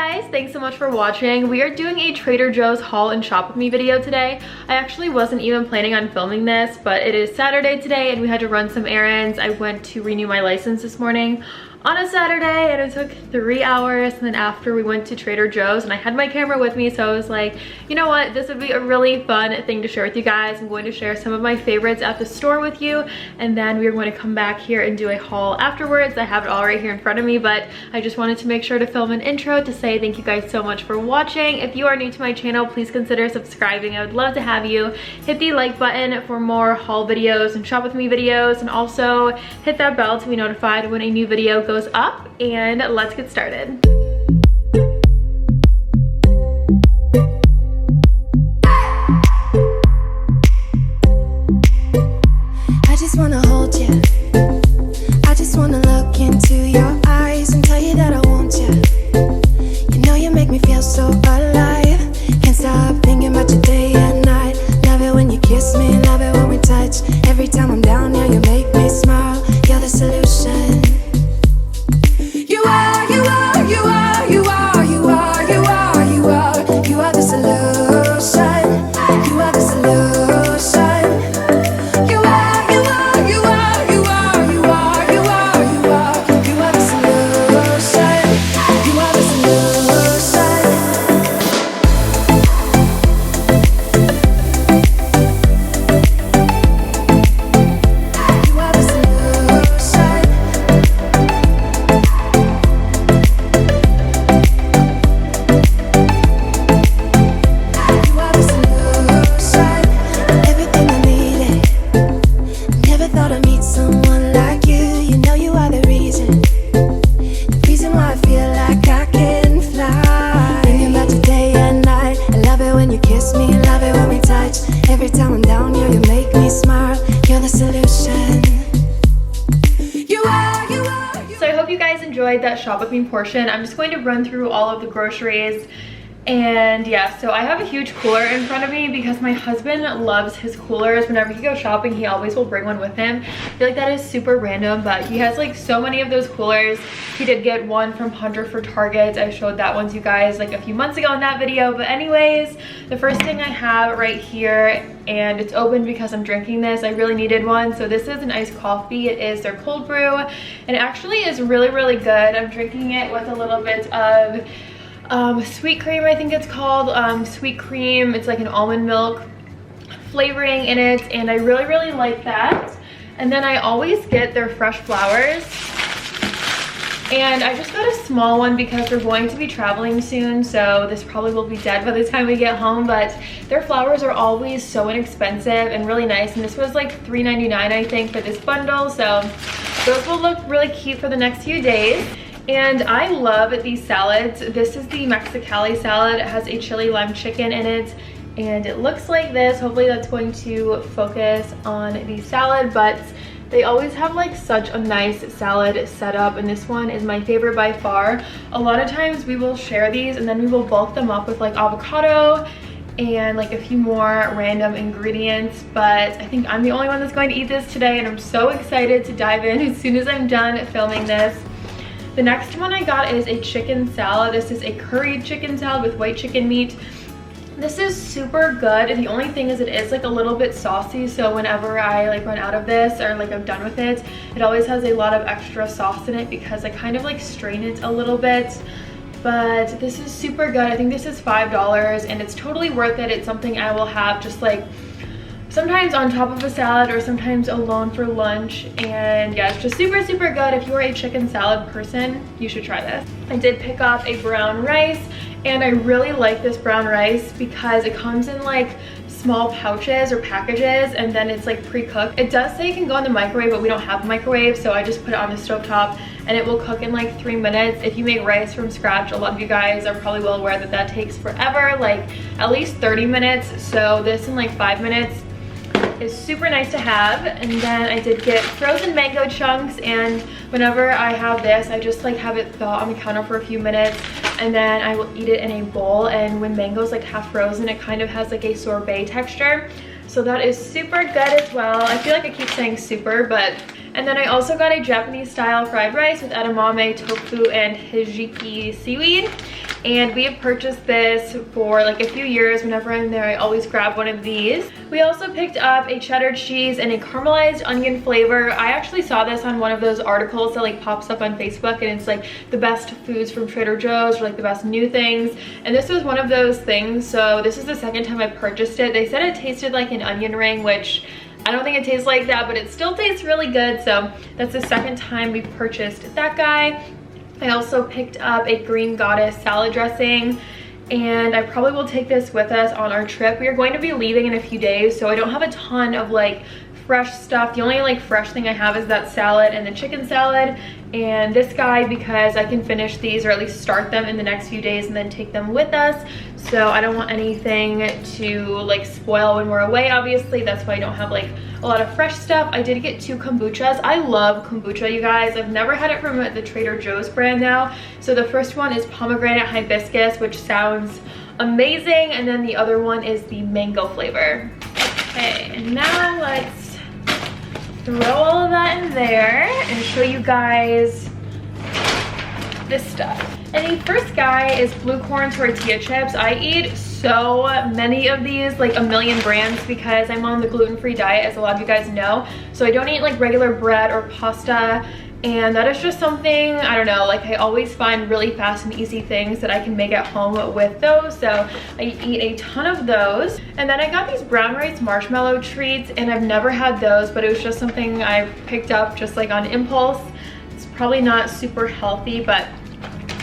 guys, thanks so much for watching. We are doing a Trader Joe's haul and shop with me video today. I actually wasn't even planning on filming this, but it is Saturday today and we had to run some errands. I went to renew my license this morning on a Saturday and it took 3 hours, and then after we went to Trader Joe's and I had my camera with me, so I was like, you know what, this would be a really fun thing to share with you guys. I'm going to share some of my favorites at the store with you, and then we're going to come back here and do a haul afterwards. I have it all right here in front of me, but I just wanted to make sure to film an intro to say thank you guys so much for watching. If you are new to my channel, please consider subscribing. I would love to have you. Hit the like button for more haul videos and shop with me videos, and also hit that bell to be notified when a new video goes up, and let's get started. I just wanna hold you. I just wanna look into your eyes and tell you that I want you. You know you make me feel so alive. Can't stop thinking about you day and night. Love it when you kiss me, love it when we touch. Every time I'm down here, you make me smile. You're the solution. That shop with me portion. I'm just going to run through all of the groceries, and yeah, so I have a huge cooler in front of me because my husband loves his coolers. Whenever he goes shopping, he always will bring one with him. I feel like that is super random, but he has like so many of those coolers. He did get one from Hunter for Target. I showed that one to you guys like a few months ago in that video. But anyways, the first thing I have right here, and it's open because I'm drinking this. I really needed one. So this is an iced coffee. It is their cold brew, and it actually is really, really good. I'm drinking it with a little bit of sweet cream, I think it's called. Sweet cream. It's like an almond milk flavoring in it, and I really, really like that. And then I always get their fresh flowers. And I just got a small one because we're going to be traveling soon, so this probably will be dead by the time we get home, but their flowers are always so inexpensive and really nice, and this was like $3.99 I think for this bundle, so those will look really cute for the next few days. And I love these salads. This is the Mexicali Salad. It has a chili lime chicken in it, and it looks like this. Hopefully that's going to focus on the salad, but they always have like such a nice salad setup, and this one is my favorite by far. A lot of times we will share these and then we will bulk them up with like avocado and like a few more random ingredients, but I think I'm the only one that's going to eat this today, and I'm so excited to dive in as soon as I'm done filming this. The next one I got is a chicken salad. This is a curried chicken salad with white chicken meat. This is super good. The only thing is it is like a little bit saucy, so whenever I like run out of this or like I'm done with it, it always has a lot of extra sauce in it because I kind of like strain it a little bit. But this is super good. I think this is $5 and it's totally worth it. It's something I will have just like sometimes on top of a salad or sometimes alone for lunch, and yeah, it's just super, super good. If you are a chicken salad person, you should try this. I did pick up a brown rice, and I really like this brown rice because it comes in like small pouches or packages, and then it's like pre-cooked. It does say it can go in the microwave, but we don't have a microwave, so I just put it on the stovetop and it will cook in like 3 minutes. If you make rice from scratch, a lot of you guys are probably well aware that that takes forever, like at least 30 minutes. So this in like 5 minutes is super nice to have. And then I did get frozen mango chunks, and whenever I have this, I just like have it thaw on the counter for a few minutes, and then I will eat it in a bowl. And when mango's like half frozen, it kind of has like a sorbet texture, so that is super good as well. I feel like I keep saying super, but. And then I also got a Japanese style fried rice with edamame, tofu, and hijiki seaweed. and we have purchased this for like a few years. Whenever I'm there, I always grab one of these. We also picked up a cheddar cheese and a caramelized onion flavor. I actually saw this on one of those articles that like pops up on Facebook, and it's like the best foods from Trader Joe's, or like the best new things, and this was one of those things. So this is the second time I purchased it. They said it tasted like an onion ring, which I don't think it tastes like that, but it still tastes really good. So that's the second time we purchased that guy. I also picked up a Green Goddess salad dressing, and I probably will take this with us on our trip. We are going to be leaving in a few days, so I don't have a ton of like fresh stuff. The only like fresh thing I have is that salad and the chicken salad, and this guy, because I can finish these, or at least start them in the next few days and then take them with us. So I don't want anything to like spoil when we're away, obviously. That's why I don't have like a lot of fresh stuff. I did get 2 kombuchas. I love kombucha, you guys. I've never had it from the Trader Joe's brand now. So the first one is pomegranate hibiscus, which sounds amazing, and then the other one is the mango flavor. Okay, and now let's throw all of that in there and show you guys this stuff. And the first guy is blue corn tortilla chips. I eat so many of these, like a million brands, because I'm on the gluten-free diet, as a lot of you guys know. So I don't eat like regular bread or pasta, and that is just something, I don't know, like I always find really fast and easy things that I can make at home with those. So I eat a ton of those. And then I got these brown rice marshmallow treats, and I've never had those, but it was just something I picked up just like on impulse. It's probably not super healthy, but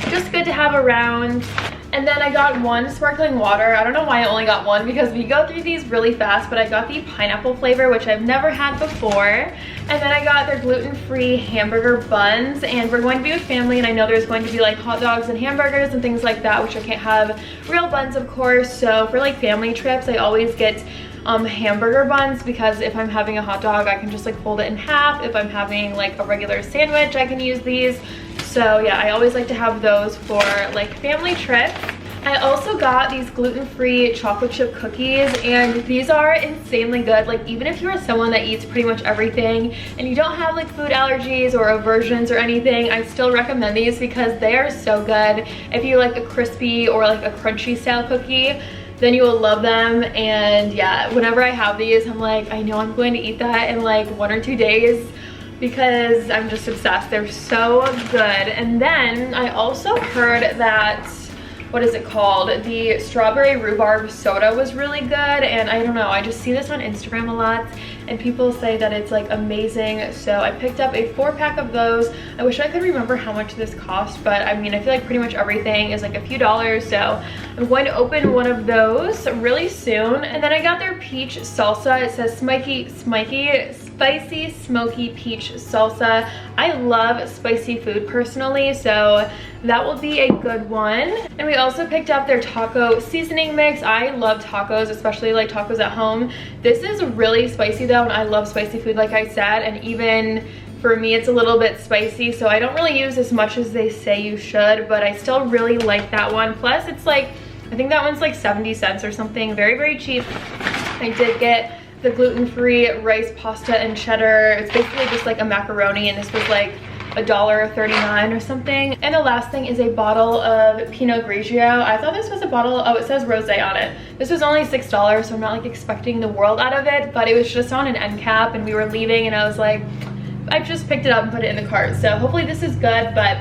just good to have around. And then I got 1 sparkling water. I don't know why I only got 1, because we go through these really fast, but I got the pineapple flavor, which I've never had before. And then I got their gluten-free hamburger buns, and we're going to be with family, and I know there's going to be like hot dogs and hamburgers and things like that, which I can't have real buns, of course. So for like family trips, I always get hamburger buns, because if I'm having a hot dog, I can just like fold it in half. If I'm having like a regular sandwich, I can use these. So yeah, I always like to have those for like family trips. I also got these gluten-free chocolate chip cookies, and these are insanely good. Like even if you're someone that eats pretty much everything and you don't have like food allergies or aversions or anything, I still recommend these because they are so good. If you like a crispy or like a crunchy style cookie, then you will love them. And yeah, whenever I have these, I'm like, I know I'm going to eat that in like 1 or 2 days, because I'm just obsessed. They're so good. And then I also heard that, what is it called? The strawberry rhubarb soda was really good, and I don't know, I just see this on Instagram a lot and people say that it's like amazing. So I picked up a 4-pack of those. I wish I could remember how much this cost, but I mean, I feel like pretty much everything is like a few dollars. So I'm going to open one of those really soon. And then I got their peach salsa. It says spicy smoky peach salsa. I love spicy food personally, so that will be a good one. And we also picked up their taco seasoning mix. I love tacos, especially like tacos at home. This is really spicy though, and I love spicy food, like I said, and even for me it's a little bit spicy, so I don't really use as much as they say you should, but I still really like that one. Plus it's like, I think that one's like 70 cents or something, very, very cheap. I did get the gluten-free rice pasta and cheddar. It's basically just like a macaroni, and this was like $1.39 or something. And the last thing is a bottle of Pinot Grigio. I thought this was a bottle, oh, it says rosé on it. This was only $6, so I'm not like expecting the world out of it, but it was just on an end cap and we were leaving, and I was like, I just picked it up and put it in the cart. So hopefully this is good, but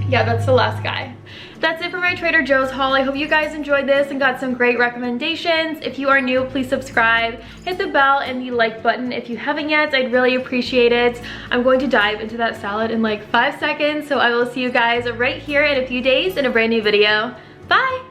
yeah, that's the last guy. That's it for my Trader Joe's haul. I hope you guys enjoyed this and got some great recommendations. If you are new, please subscribe, hit the bell and the like button if you haven't yet. I'd really appreciate it. I'm going to dive into that salad in like 5 seconds, so I will see you guys right here in a few days in a brand new video. Bye!